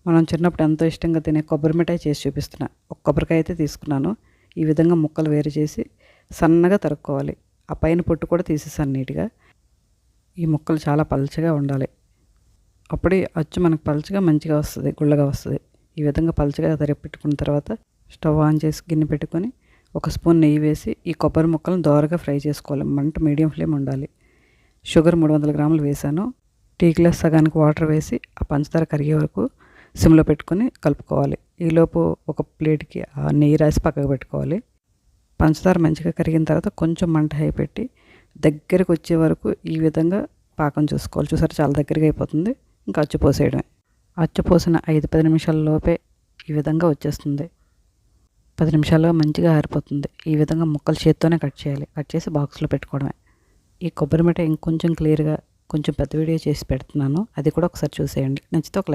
మనం చిన్నప్పుడు ఎంతో ఇష్టంగా తినే కొబ్బరి మిఠాయి చేసి చూపిస్తున్నా. ఒక కొబ్బరికాయ అయితే తీసుకున్నాను. ఈ విధంగా ముక్కలు వేరు చేసి సన్నగా తరుక్కోవాలి. ఆ పైన పొట్టు కూడా తీసేసాను నీట్గా. ఈ ముక్కలు చాలా పల్చగా ఉండాలి. అప్పుడే అచ్చు మనకు పల్చగా మంచిగా వస్తుంది, గుళ్ళగా వస్తుంది. ఈ విధంగా పల్చగా తరిపెట్టుకున్న తర్వాత స్టవ్ ఆన్ చేసి గిన్నె పెట్టుకొని ఒక స్పూన్ నెయ్యి వేసి ఈ కొబ్బరి ముక్కలను దోరగా ఫ్రై చేసుకోవాలి. మంట మీడియం ఫ్లేమ్ ఉండాలి. షుగర్ 300 గ్రాములు వేసాను. టీ గ్లాస్ సగానికి వాటర్ వేసి ఆ పంచదార కరిగే వరకు సిమ్లో పెట్టుకొని కలుపుకోవాలి. ఈలోపు ఒక ప్లేట్కి ఆ నెయ్యి రాసి పక్కకు పెట్టుకోవాలి. పంచదార మంచిగా కరిగిన తర్వాత కొంచెం మంట హై పెట్టి దగ్గరకు వచ్చే వరకు ఈ విధంగా పాకం చూసుకోవాలి. చూసారు, చాలా దగ్గరగా అయిపోతుంది. ఇంకా అచ్చు పోసేయడమే. అచ్చు పోసిన 5-10 నిమిషాల లోపే ఈ విధంగా వచ్చేస్తుంది. 10 నిమిషాల్లో మంచిగా ఆరిపోతుంది. ఈ విధంగా ముక్కలు చేత్తోనే కట్ చేయాలి. కట్ చేసి బాక్స్లో పెట్టుకోవడమే. ఈ కొబ్బరి మిఠాయి ఇంకొంచెం క్లియర్గా కొంచెం పెద్ద వీడియో చేసి పెడుతున్నాను. అది కూడా ఒకసారి చూసేయండి. నచ్చితే ఒక